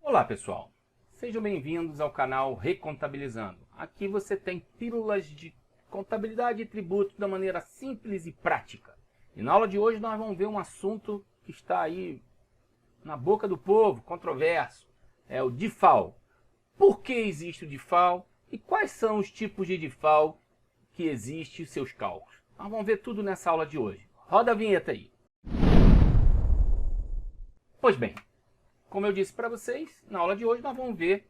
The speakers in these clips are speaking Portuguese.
Olá pessoal, sejam bem-vindos ao canal Recontabilizando. Aqui você tem pílulas de contabilidade e tributos da maneira simples e prática. E na aula de hoje nós vamos ver um assunto que está aí na boca do povo, controverso, é o DIFAL. Por que existe o DIFAL e quais são os tipos de DIFAL que existem e seus cálculos? Nós vamos ver tudo nessa aula de hoje. Roda a vinheta aí. Pois bem, como eu disse para vocês, na aula de hoje nós vamos ver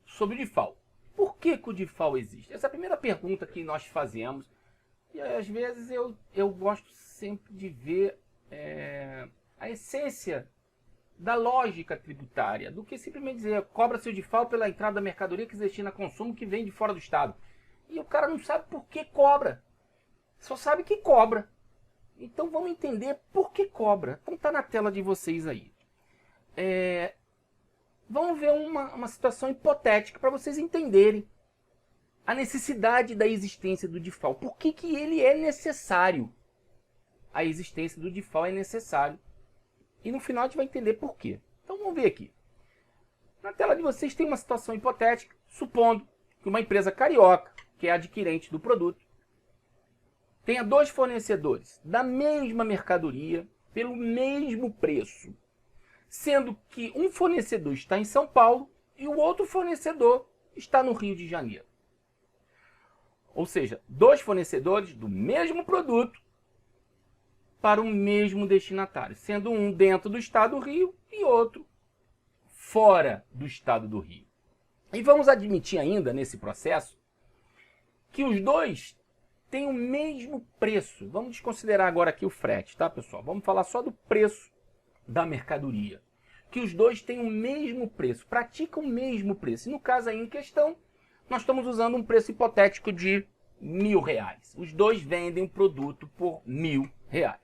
sobre o DIFAL. Por que o DIFAL existe? Essa é a primeira pergunta que nós fazemos. E às vezes eu gosto sempre de ver a essência da lógica tributária, do que simplesmente dizer, cobra-se o DIFAL pela entrada da mercadoria que se destina a consumo que vem de fora do Estado. E o cara não sabe por que cobra, só sabe que cobra. Então vamos entender por que cobra. Então está na tela de vocês aí. Vamos ver uma situação hipotética para vocês entenderem a necessidade da existência do DIFAL. Por que ele é necessário? A existência do DIFAL é necessário. E no final a gente vai entender por quê. Então vamos ver aqui. Na tela de vocês tem uma situação hipotética, supondo que uma empresa carioca, que é adquirente do produto, tenha dois fornecedores da mesma mercadoria pelo mesmo preço, sendo que um fornecedor está em São Paulo e o outro fornecedor está no Rio de Janeiro. Ou seja, dois fornecedores do mesmo produto para o mesmo destinatário, sendo um dentro do estado do Rio e outro fora do estado do Rio. E vamos admitir ainda nesse processo que os dois têm o mesmo preço. Vamos desconsiderar agora aqui o frete, tá, pessoal? Vamos falar só do preço da mercadoria. Que os dois têm o mesmo preço, praticam o mesmo preço. E no caso aí em questão, nós estamos usando um preço hipotético de R$1.000. Os dois vendem o produto por R$1.000.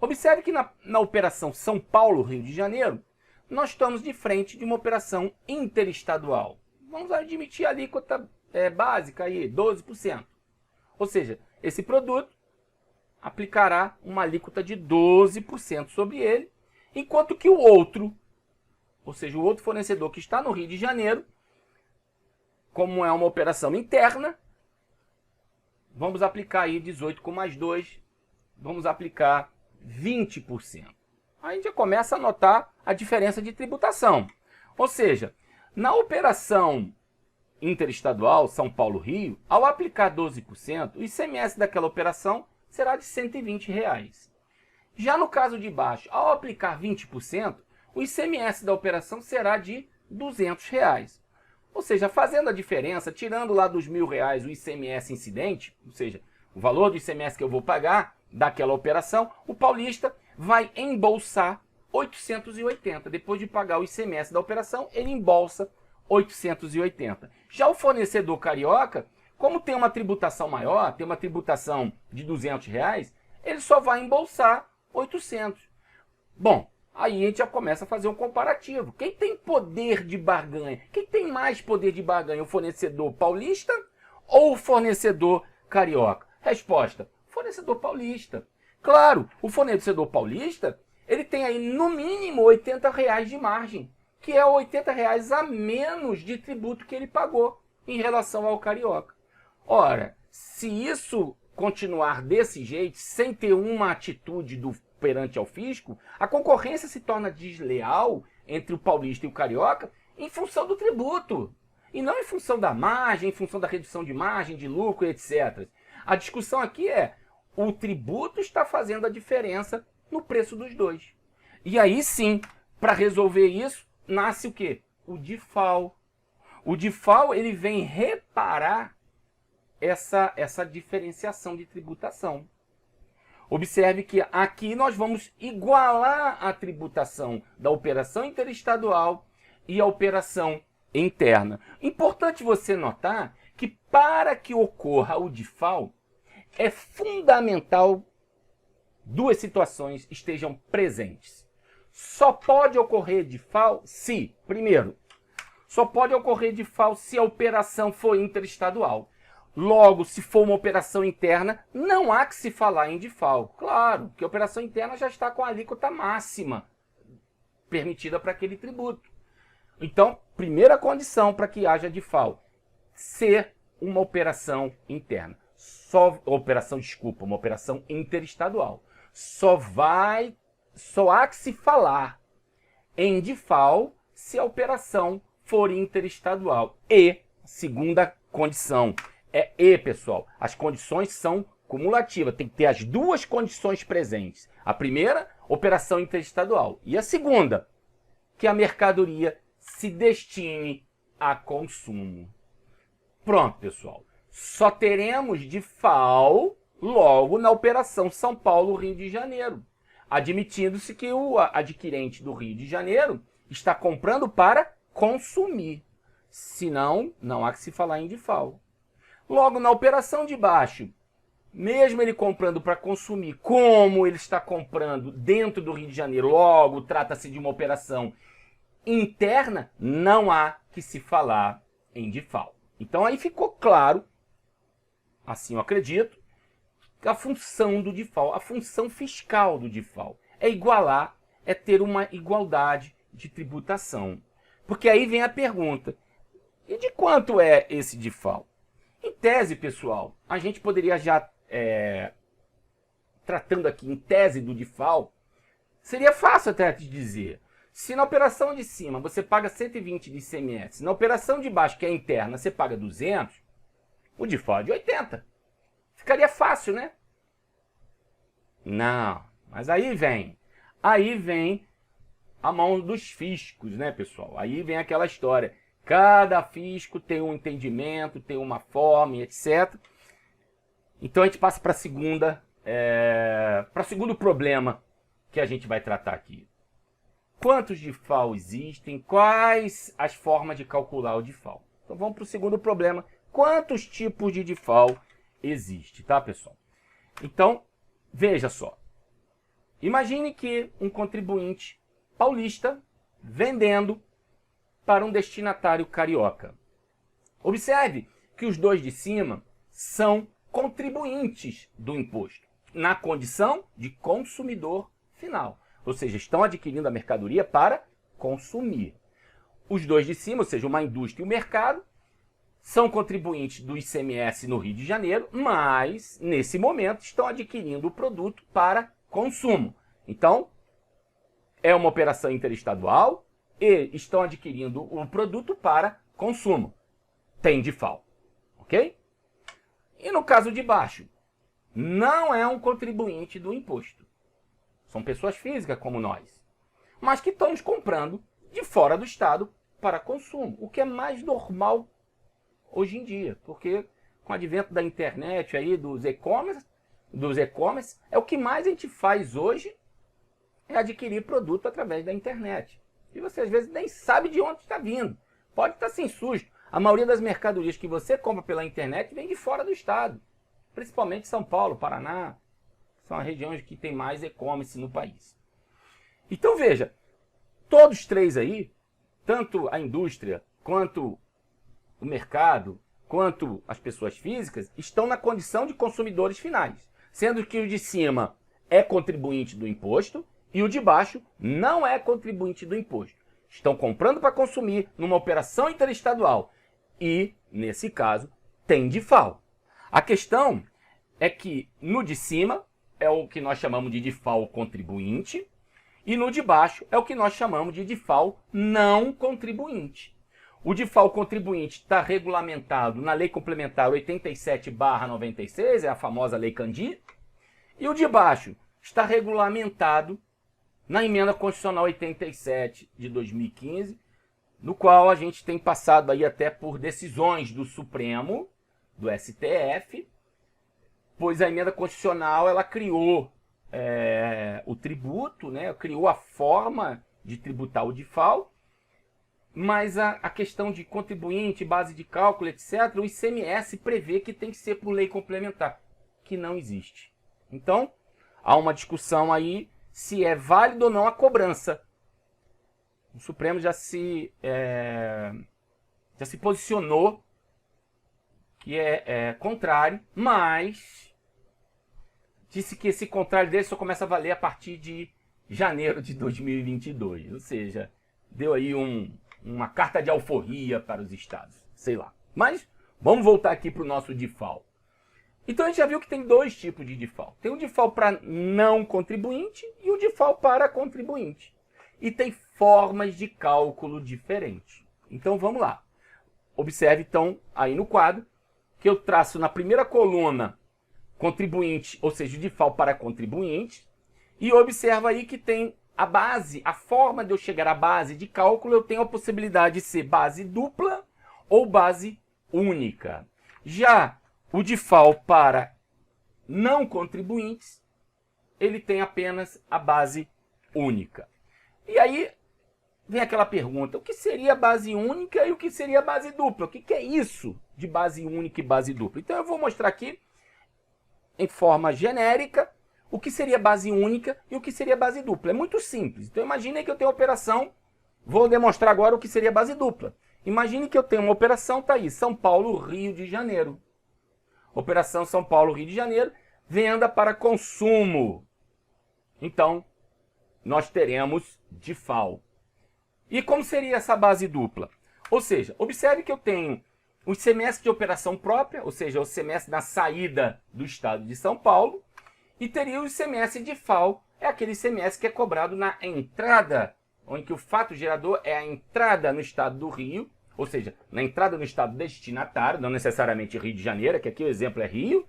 Observe que na operação São Paulo-Rio de Janeiro, nós estamos de frente de uma operação interestadual. Vamos admitir a alíquota básica aí, 12%. Ou seja, esse produto aplicará uma alíquota de 12% sobre ele, enquanto que o outro, ou seja, o outro fornecedor que está no Rio de Janeiro, como é uma operação interna, vamos aplicar aí 18 com mais 2, vamos aplicar 20%. Aí a gente já começa a notar a diferença de tributação. Ou seja, na operação interestadual, São Paulo-Rio, ao aplicar 12%, o ICMS daquela operação será de R$120. Já no caso de baixo, ao aplicar 20%, o ICMS da operação será de R$200. Ou seja, fazendo a diferença, tirando lá dos R$1.000 o ICMS incidente, ou seja, o valor do ICMS que eu vou pagar daquela operação, o paulista vai embolsar 880. Depois de pagar o ICMS da operação, ele embolsa 880. Já o fornecedor carioca, como tem uma tributação maior, tem uma tributação de R$200, ele só vai embolsar 800. Bom, aí a gente já começa a fazer um comparativo. Quem tem poder de barganha? Quem tem mais poder de barganha? O fornecedor paulista ou o fornecedor carioca? Resposta: fornecedor paulista. Claro, o fornecedor paulista, ele tem aí no mínimo R$80 de margem, que é R$80 a menos de tributo que ele pagou em relação ao carioca. Ora, se isso continuar desse jeito, sem ter uma atitude perante ao fisco, a concorrência se torna desleal entre o paulista e o carioca em função do tributo, e não em função da margem, em função da redução de margem, de lucro, etc. A discussão aqui é, o tributo está fazendo a diferença no preço dos dois. E aí sim, para resolver isso, nasce o quê? O DIFAL. O DIFAL, ele vem reparar essa diferenciação de tributação. Observe que aqui nós vamos igualar a tributação da operação interestadual e a operação interna. Importante você notar que para que ocorra o DIFAL, é fundamental duas situações estejam presentes. Só pode ocorrer DIFAL se, primeiro, só pode ocorrer DIFAL se a operação for interestadual. Logo, se for uma operação interna, não há que se falar em DIFAL. Claro, que a operação interna já está com a alíquota máxima permitida para aquele tributo. Então, primeira condição para que haja DIFAL, ser uma operação interna. Uma operação interestadual. Só há que se falar em DIFAL se a operação for interestadual. E, segunda condição, pessoal, as condições são cumulativas, tem que ter as duas condições presentes. A primeira, operação interestadual. E a segunda, que a mercadoria se destine a consumo. Pronto, pessoal. Só teremos DIFAL logo na operação São Paulo-Rio de Janeiro, admitindo-se que o adquirente do Rio de Janeiro está comprando para consumir. Senão, não há que se falar em DIFAL. Logo, na operação de baixo, mesmo ele comprando para consumir, como ele está comprando dentro do Rio de Janeiro, logo trata-se de uma operação interna, não há que se falar em DIFAL. Então aí ficou claro, assim eu acredito, a função do DIFAL, a função fiscal do DIFAL é igualar, é ter uma igualdade de tributação. Porque aí vem a pergunta, e de quanto é esse DIFAL? Em tese, pessoal, a gente poderia já, tratando aqui em tese do DIFAL, seria fácil até te dizer. Se na operação de cima você paga 120 de ICMS, na operação de baixo, que é interna, você paga 200, o DIFAL é de 80. Ficaria fácil, né? Não, mas aí vem a mão dos fiscos, né, pessoal? Aí vem aquela história. Cada fisco tem um entendimento, tem uma forma, etc. Então a gente passa para o segundo problema que a gente vai tratar aqui. Quantos DIFAL existem? Quais as formas de calcular o DIFAL? Então vamos para o segundo problema. Quantos tipos de DIFAL existem, tá, pessoal? Então, veja só. Imagine que um contribuinte paulista vendendo para um destinatário carioca. Observe que os dois de cima são contribuintes do imposto, na condição de consumidor final. Ou seja, estão adquirindo a mercadoria para consumir. Os dois de cima, ou seja, uma indústria e o mercado, são contribuintes do ICMS no Rio de Janeiro, mas, nesse momento, estão adquirindo o produto para consumo. Então, é uma operação interestadual e estão adquirindo o produto para consumo. Tem DIFAL, ok? E no caso de baixo, não é um contribuinte do imposto. São pessoas físicas como nós, mas que estamos comprando de fora do estado para consumo, o que é mais normal hoje em dia, porque com o advento da internet, aí, dos e-commerce, é o que mais a gente faz hoje, é adquirir produto através da internet. E você às vezes nem sabe de onde está vindo. Pode estar sem susto. A maioria das mercadorias que você compra pela internet vem de fora do estado, principalmente São Paulo, Paraná. São as regiões que tem mais e-commerce no país. Então veja, todos três aí, tanto a indústria, quanto o mercado, quanto as pessoas físicas, estão na condição de consumidores finais. Sendo que o de cima é contribuinte do imposto e o de baixo não é contribuinte do imposto. Estão comprando para consumir numa operação interestadual e, nesse caso, tem DIFAL. A questão é que no de cima é o que nós chamamos de DIFAL contribuinte e no de baixo é o que nós chamamos de DIFAL não contribuinte. O DIFAL contribuinte está regulamentado na Lei Complementar 87/96, é a famosa Lei Candir, e o de baixo está regulamentado na Emenda Constitucional 87 de 2015, no qual a gente tem passado aí até por decisões do Supremo, do STF, pois a Emenda Constitucional ela criou o tributo, né? Criou a forma de tributar o DIFAL, mas a questão de contribuinte, base de cálculo, etc., o ICMS prevê que tem que ser por lei complementar, que não existe. Então, há uma discussão aí se é válido ou não a cobrança. O Supremo já se posicionou que é contrário, mas disse que esse contrário dele só começa a valer a partir de janeiro de 2022. Ou seja, deu aí uma carta de alforria para os estados. Sei lá. Mas vamos voltar aqui para o nosso default. Então a gente já viu que tem dois tipos de default. Tem o default para não contribuinte e o default para contribuinte. E tem formas de cálculo diferentes. Então vamos lá. Observe então aí no quadro que eu traço na primeira coluna contribuinte, ou seja, o default para contribuinte. E observa aí que tem a base, a forma de eu chegar à base de cálculo, eu tenho a possibilidade de ser base dupla ou base única. Já o default para não contribuintes, ele tem apenas a base única. E aí vem aquela pergunta, o que seria base única e o que seria base dupla? O que é isso de base única e base dupla? Então eu vou mostrar aqui, em forma genérica, o que seria base única e o que seria base dupla. É muito simples. Então imagine que eu tenho uma operação, vou demonstrar agora o que seria base dupla. Imagine que eu tenho uma operação, tá aí, São Paulo, Rio de Janeiro. Operação São Paulo, Rio de Janeiro, venda para consumo. Então, nós teremos default. E como seria essa base dupla? Ou seja, observe que eu tenho o ICMS de operação própria, ou seja, o ICMS na saída do estado de São Paulo, e teria o ICMS default, é aquele ICMS que é cobrado na entrada, onde que o fato gerador é a entrada no estado do Rio, ou seja, na entrada no estado destinatário, não necessariamente Rio de Janeiro, que aqui o exemplo é Rio,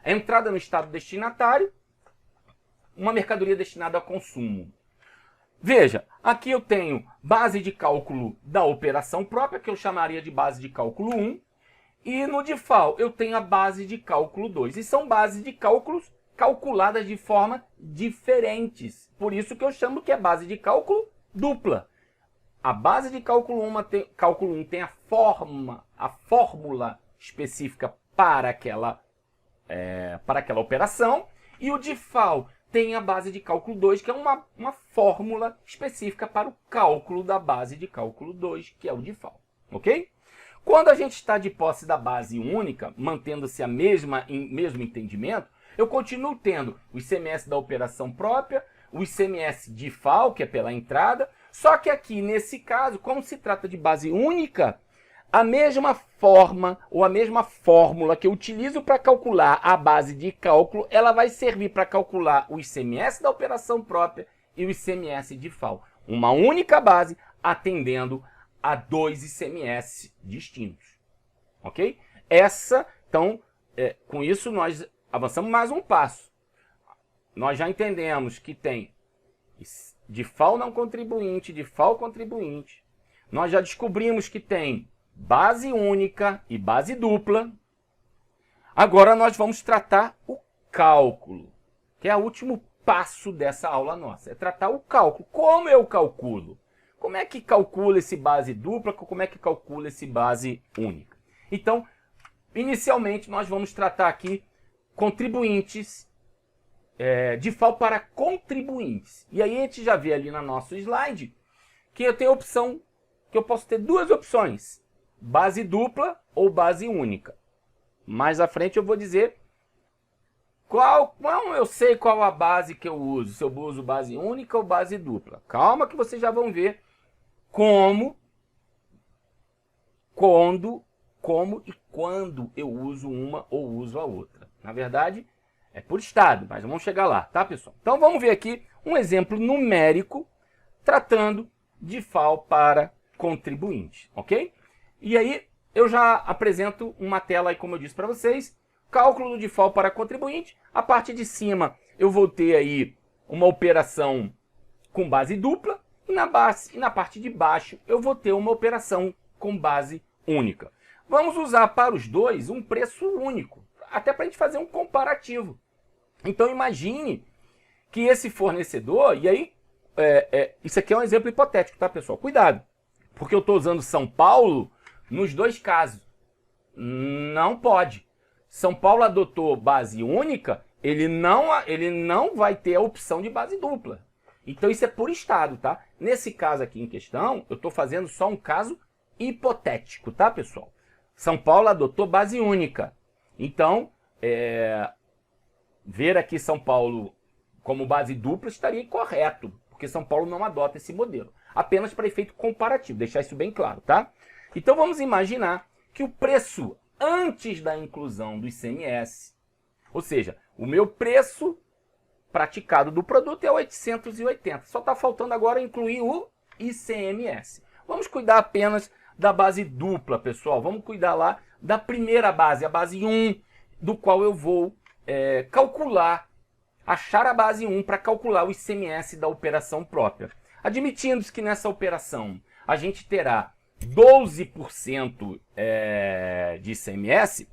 a entrada no estado destinatário, uma mercadoria destinada ao consumo. Veja, aqui eu tenho base de cálculo da operação própria, que eu chamaria de base de cálculo 1, e no default eu tenho a base de cálculo 2. E são bases de cálculos calculadas de forma diferentes. Por isso que eu chamo que é base de cálculo dupla. A base de cálculo 1 tem a fórmula específica para aquela operação, e o default tem a base de cálculo 2, que é uma fórmula específica para o cálculo da base de cálculo 2, que é o default. Ok? Quando a gente está de posse da base única, mantendo-se mesmo entendimento, eu continuo tendo o ICMS da operação própria, o ICMS default, que é pela entrada, só que aqui, nesse caso, como se trata de base única, a mesma forma ou a mesma fórmula que eu utilizo para calcular a base de cálculo, ela vai servir para calcular o ICMS da operação própria e o ICMS default. Uma única base atendendo a dois ICMS distintos. Ok? Com isso nós avançamos mais um passo. Nós já entendemos que tem default não contribuinte, default contribuinte. Nós já descobrimos que tem base única e base dupla. Agora nós vamos tratar o cálculo, que é o último passo dessa aula nossa. É tratar o cálculo. Como eu calculo? Como é que calcula esse base dupla? Como é que calcula esse base única? Então, inicialmente, nós vamos tratar aqui contribuintes, default para contribuintes. E aí a gente já vê ali no nosso slide que eu tenho a opção, que eu posso ter duas opções, base dupla ou base única. Mais à frente eu vou dizer eu sei qual a base que eu uso, se eu uso base única ou base dupla. Calma que vocês já vão ver como e quando eu uso uma ou uso a outra. Na verdade, é por estado, mas vamos chegar lá, tá, pessoal? Então vamos ver aqui um exemplo numérico tratando de FAO para contribuinte, ok? E aí eu já apresento uma tela aí, como eu disse para vocês, cálculo de FAO para contribuinte. A parte de cima eu vou ter aí uma operação com base dupla e na parte de baixo eu vou ter uma operação com base única. Vamos usar para os dois um preço único, até para a gente fazer um comparativo. Então imagine que esse fornecedor, e aí isso aqui é um exemplo hipotético, tá, pessoal? Cuidado, porque eu estou usando São Paulo nos dois casos. Não pode. São Paulo adotou base única, ele não vai ter a opção de base dupla. Então isso é por estado, tá? Nesse caso aqui em questão, eu estou fazendo só um caso hipotético, tá, pessoal? São Paulo adotou base única. Então, ver aqui São Paulo como base dupla estaria incorreto, porque São Paulo não adota esse modelo. Apenas para efeito comparativo, deixar isso bem claro, tá? Então vamos imaginar que o preço antes da inclusão do ICMS, ou seja, o meu preço praticado do produto é 880. Só está faltando agora incluir o ICMS. Vamos cuidar apenas da base dupla, pessoal. Vamos cuidar lá da primeira base, a base 1, do qual eu vou calcular, achar a base 1 para calcular o ICMS da operação própria. Admitindo que nessa operação a gente terá 12% de ICMS,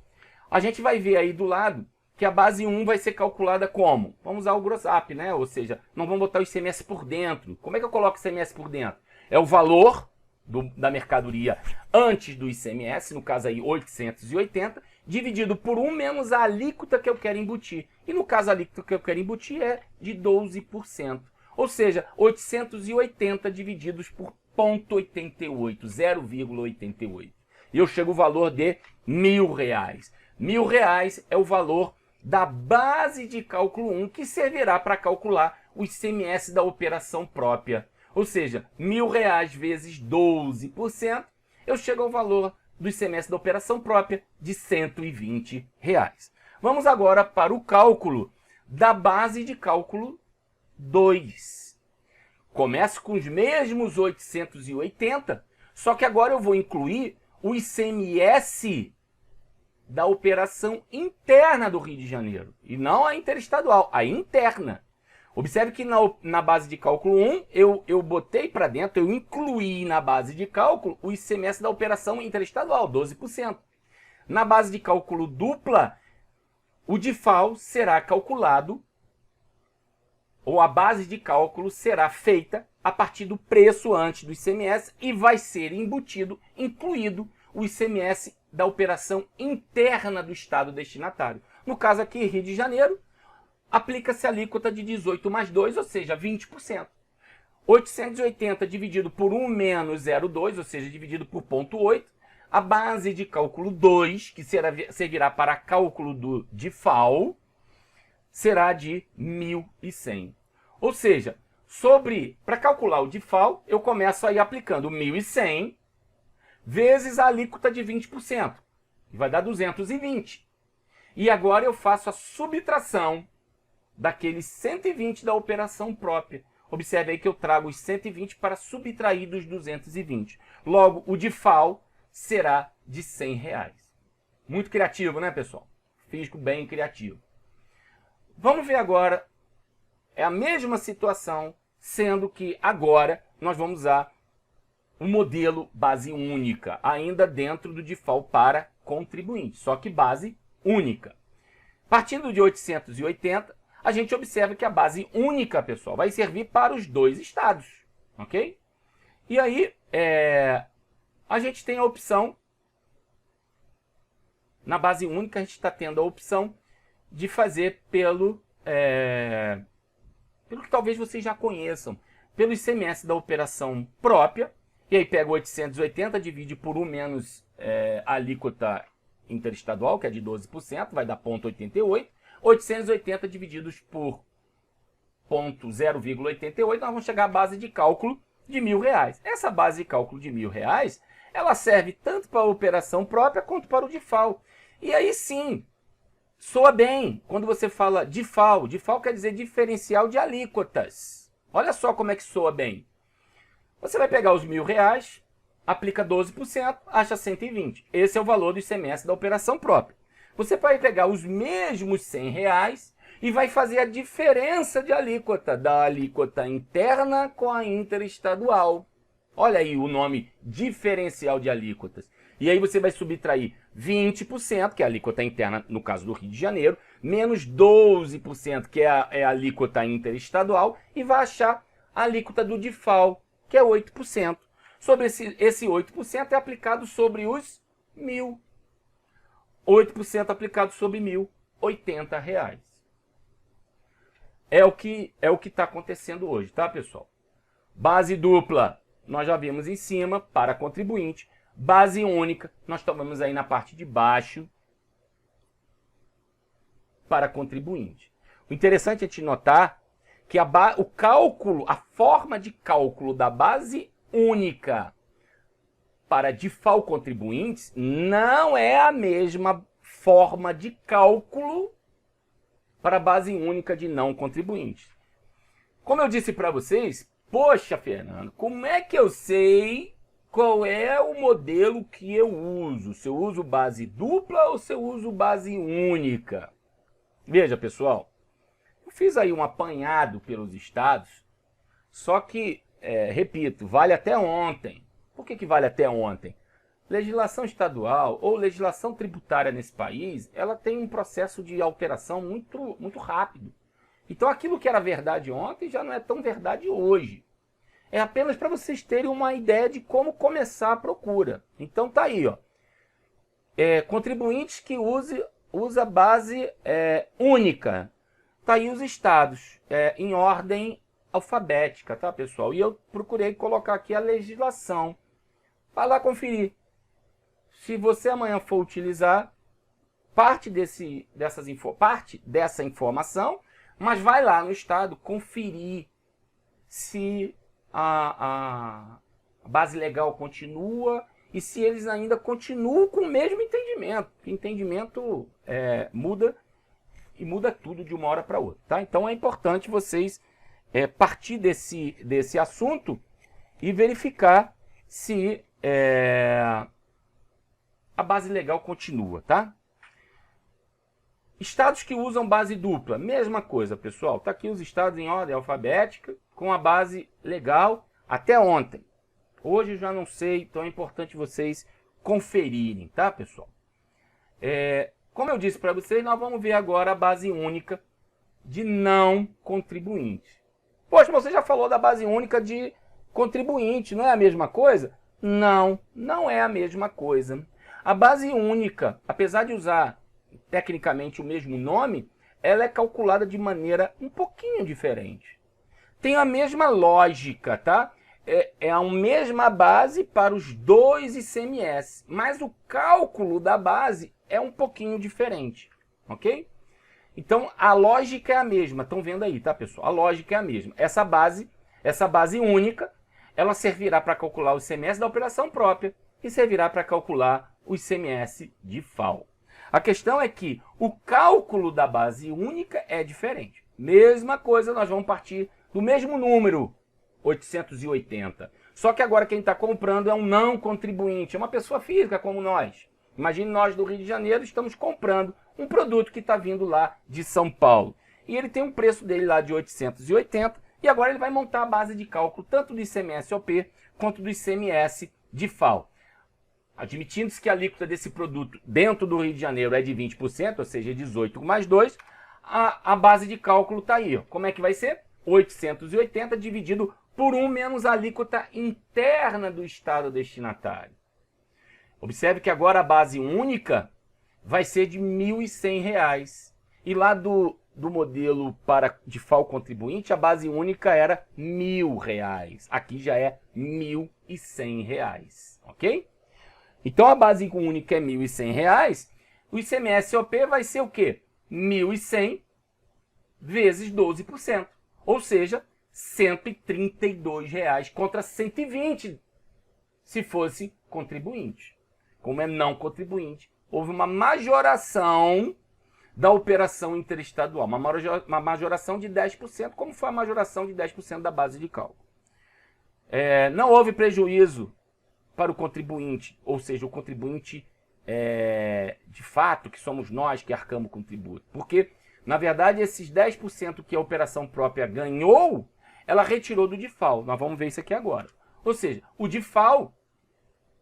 a gente vai ver aí do lado que a base 1 vai ser calculada como? Vamos usar o gross up, né? Ou seja, não vamos botar o ICMS por dentro. Como é que eu coloco o ICMS por dentro? É o valor da mercadoria antes do ICMS, no caso aí 880, dividido por 1 menos a alíquota que eu quero embutir. E no caso a alíquota que eu quero embutir é de 12%. Ou seja, 880 divididos por 0,88, 0,88. E eu chego ao valor de R$1.000. R$1.000 é o valor da base de cálculo 1 que servirá para calcular o ICMS da operação própria. Ou seja, R$1.000 vezes 12%, eu chego ao valor do ICMS da operação própria de R$120. Vamos agora para o cálculo da base de cálculo 2. Começo com os mesmos 880, só que agora eu vou incluir o ICMS da operação interna do Rio de Janeiro, e não a interestadual, a interna. Observe que na base de cálculo 1, eu botei para dentro, eu incluí na base de cálculo o ICMS da operação interestadual, 12%. Na base de cálculo dupla, o DIFAL será calculado, ou a base de cálculo será feita a partir do preço antes do ICMS e vai ser embutido, incluído o ICMS da operação interna do estado destinatário. No caso aqui, Rio de Janeiro, aplica-se a alíquota de 18 mais 2, ou seja, 20%. 880 dividido por 1 menos 0,2, ou seja, dividido por 0,8. A base de cálculo 2, que servirá para cálculo do DIFAL, será de 1.100. Ou seja, para calcular o DIFAL, eu começo aí aplicando 1.100 vezes a alíquota de 20%, que vai dar 220. E agora eu faço a subtração daqueles 120 da operação própria. Observe aí que eu trago os 120 para subtrair dos 220. Logo, o DIFAL será de R$100. Muito criativo, né, pessoal? Físico bem criativo. Vamos ver agora, é a mesma situação, sendo que agora nós vamos usar o modelo base única, ainda dentro do DIFAL para contribuinte, só que base única. Partindo de 880, a gente observa que a base única, pessoal, vai servir para os dois estados, ok? E aí, a gente tem a opção, na base única, a gente está tendo a opção de fazer pelo que talvez vocês já conheçam, pelo ICMS da operação própria, e aí pega 880, divide por 1 menos a alíquota interestadual, que é de 12%, vai dar 0,88. 880 divididos por 0,88, nós vamos chegar à base de cálculo de R$1.000. Essa base de cálculo de R$1.000, ela serve tanto para a operação própria quanto para o DIFAL. E aí sim, soa bem quando você fala DIFAL. DIFAL quer dizer diferencial de alíquotas. Olha só como é que soa bem. Você vai pegar os R$1.000, aplica 12%, acha 120. Esse é o valor do ICMS da operação própria. Você vai pegar os mesmos R$100 e vai fazer a diferença de alíquota, da alíquota interna com a interestadual. Olha aí o nome diferencial de alíquotas. E aí você vai subtrair 20%, que é a alíquota interna no caso do Rio de Janeiro, menos 12%, que é a alíquota interestadual, e vai achar a alíquota do DIFAL, que é 8%. Sobre esse 8% é aplicado sobre os 1.000. 8% aplicado sobre R$1.080. É o que está acontecendo hoje, tá, pessoal? Base dupla, nós já vimos em cima, para contribuinte. Base única, nós tomamos aí na parte de baixo, para contribuinte. O interessante é te notar que o cálculo, a forma de cálculo da base única para DIFAL contribuintes não é a mesma forma de cálculo para a base única de não contribuintes. Como eu disse para vocês, poxa, Fernando, como é que eu sei qual é o modelo que eu uso? Se eu uso base dupla ou se eu uso base única? Veja, pessoal, eu fiz aí um apanhado pelos estados, só que, repito, vale até ontem. Por que vale até ontem? Legislação estadual ou legislação tributária nesse país, ela tem um processo de alteração muito rápido. Então aquilo que era verdade ontem já não é tão verdade hoje. É apenas para vocês terem uma ideia de como começar a procura. Então tá aí, ó. Contribuintes que usa base única. Tá aí os estados, em ordem alfabética, tá, pessoal? E eu procurei colocar aqui a legislação. Vai lá conferir. Se você amanhã for utilizar parte dessa informação, mas vai lá no estado conferir se a base legal continua e se eles ainda continuam com o mesmo entendimento. O entendimento muda e muda tudo de uma hora para outra, tá? Então é importante vocês partir desse assunto e verificar se a base legal continua, tá? Estados que usam base dupla, mesma coisa, pessoal. Tá aqui os estados em ordem alfabética, com a base legal até ontem. Hoje eu já não sei, então é importante vocês conferirem, tá, pessoal? Como eu disse para vocês, nós vamos ver agora a base única de não contribuinte. Poxa, você já falou da base única de contribuinte, não é a mesma coisa? Não, não é a mesma coisa. A base única, apesar de usar tecnicamente o mesmo nome, ela é calculada de maneira um pouquinho diferente. Tem a mesma lógica, tá? É a mesma base para os dois ICMS, mas o cálculo da base é um pouquinho diferente, ok? Então a lógica é a mesma, estão vendo aí, tá, pessoal? A lógica é a mesma. Essa base única, ela servirá para calcular o ICMS da operação própria e servirá para calcular o ICMS DIFAL. A questão é que o cálculo da base única é diferente. Mesma coisa, nós vamos partir do mesmo número, 880. Só que agora quem está comprando é um não contribuinte, é uma pessoa física como nós. Imagine nós do Rio de Janeiro, estamos comprando um produto que está vindo lá de São Paulo. E ele tem um preço dele lá de 880 e agora ele vai montar a base de cálculo tanto do ICMS-OP quanto do ICMS DIFAL. Admitindo-se que a alíquota desse produto dentro do Rio de Janeiro é de 20%, ou seja, 18 mais 2, a base de cálculo está aí. Ó. Como é que vai ser? 880 dividido por 1 menos a alíquota interna do estado destinatário. Observe que agora a base única vai ser de R$ 1.100. E lá do modelo para DIFAL contribuinte, a base única era R$ 1.000. Aqui já é R$ 1.100, ok? Então a base única é R$ 1.100, o ICMS-OP vai ser o quê? 1.100 vezes 12%, ou seja, R$ 132 contra 120 se fosse contribuinte. Como é não contribuinte, houve uma majoração da operação interestadual, uma majoração de 10%, como foi a majoração de 10% da base de cálculo. Não houve prejuízo para o contribuinte, ou seja, o contribuinte de fato, que somos nós que arcamos com o tributo. Porque, na verdade, esses 10% que a operação própria ganhou, ela retirou do DIFAL. Nós vamos ver isso aqui agora. Ou seja, o DIFAL,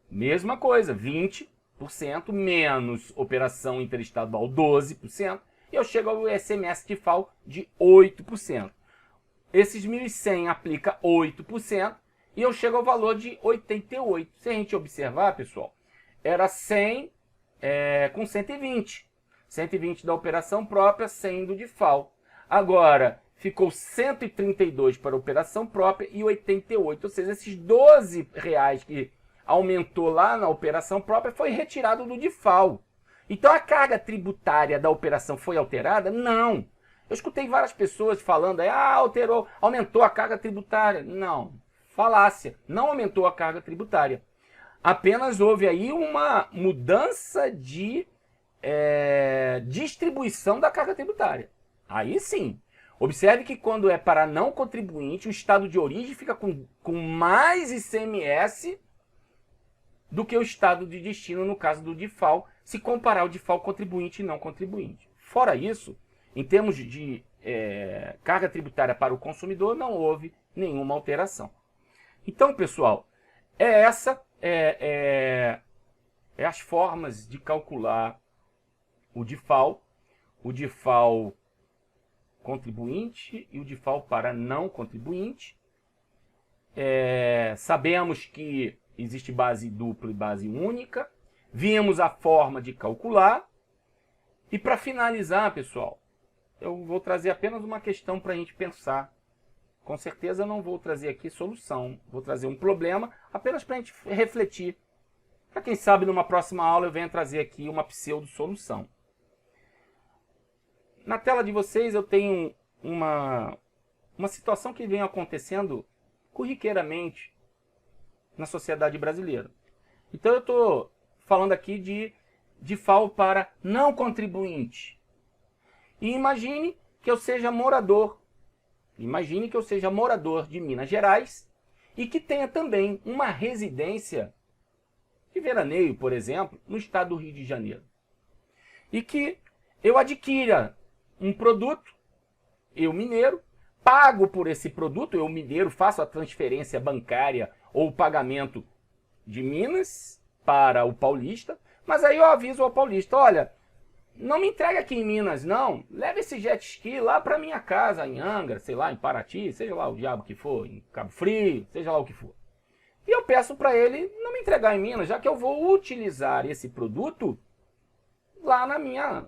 mesma coisa, 20% menos operação interestadual, 12%, e eu chego ao ICMS DIFAL de 8%. Esses 1.100 aplica 8%, e eu chego ao valor de 88. Se a gente observar, pessoal, era 100 com 120. 120 da operação própria, 100 do DIFAL. Agora, ficou 132 para a operação própria e 88. Ou seja, esses R$12 que aumentou lá na operação própria foi retirado do DIFAL. Então, a carga tributária da operação foi alterada? Não. Eu escutei várias pessoas falando, alterou, aumentou a carga tributária. Não, falácia, não aumentou a carga tributária. Apenas houve aí uma mudança de distribuição da carga tributária. Aí sim. Observe que quando é para não contribuinte, o estado de origem fica com mais ICMS do que o estado de destino, no caso do DIFAL, se comparar o DIFAL contribuinte e não contribuinte. Fora isso, em termos de carga tributária para o consumidor, não houve nenhuma alteração. Então, pessoal, as formas de calcular o DIFAL contribuinte e o DIFAL para não contribuinte. Sabemos que existe base dupla e base única. Vimos a forma de calcular. E para finalizar, pessoal, eu vou trazer apenas uma questão para a gente pensar. Com certeza não vou trazer aqui solução. Vou trazer um problema apenas para a gente refletir. Para quem sabe, numa próxima aula eu venha trazer aqui uma pseudo-solução. Na tela de vocês eu tenho uma situação que vem acontecendo corriqueiramente na sociedade brasileira. Então eu estou falando aqui de DIFAL para não contribuinte. E imagine que eu seja morador. Imagine que eu seja morador de Minas Gerais e que tenha também uma residência de veraneio, por exemplo, no estado do Rio de Janeiro. E que eu adquira um produto, eu mineiro, pago por esse produto, eu mineiro faço a transferência bancária ou o pagamento de Minas para o paulista, mas aí eu aviso ao paulista, olha, não me entregue aqui em Minas não, leve esse jet ski lá para minha casa, em Angra, sei lá, em Paraty, seja lá o diabo que for, em Cabo Frio, seja lá o que for. E eu peço para ele não me entregar em Minas, já que eu vou utilizar esse produto lá na minha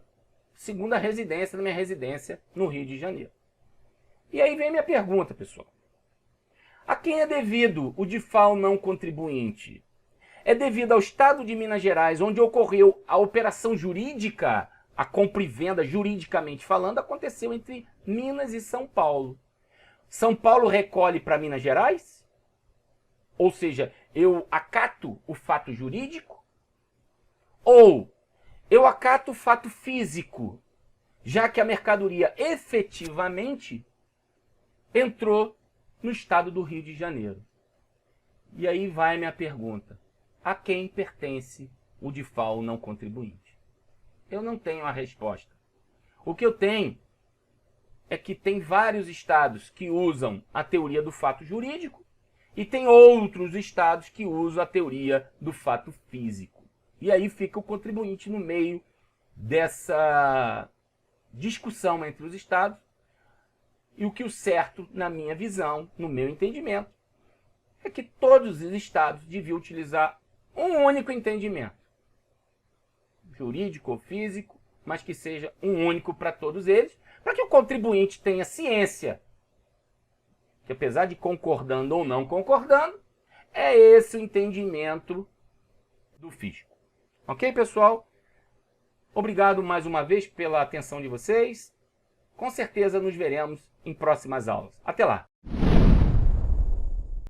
segunda residência, na minha residência no Rio de Janeiro. E aí vem minha pergunta, pessoal. A quem é devido o DIFAL não contribuinte? É devido ao estado de Minas Gerais, onde ocorreu a operação jurídica, a compra e venda, juridicamente falando, aconteceu entre Minas e São Paulo. São Paulo recolhe para Minas Gerais? Ou seja, eu acato o fato jurídico? Ou eu acato o fato físico, já que a mercadoria efetivamente entrou no estado do Rio de Janeiro? E aí vai minha pergunta. A quem pertence o DIFAL não contribuinte? Eu não tenho a resposta. O que eu tenho é que tem vários estados que usam a teoria do fato jurídico e tem outros estados que usam a teoria do fato físico. E aí fica o contribuinte no meio dessa discussão entre os estados. E o que o certo, na minha visão, no meu entendimento, é que todos os estados deviam utilizar um único entendimento. Jurídico ou físico, mas que seja um único para todos eles, para que o contribuinte tenha ciência que, apesar de concordando ou não concordando, é esse o entendimento do fisco. Ok, pessoal? Obrigado mais uma vez pela atenção de vocês. Com certeza nos veremos em próximas aulas. Até lá!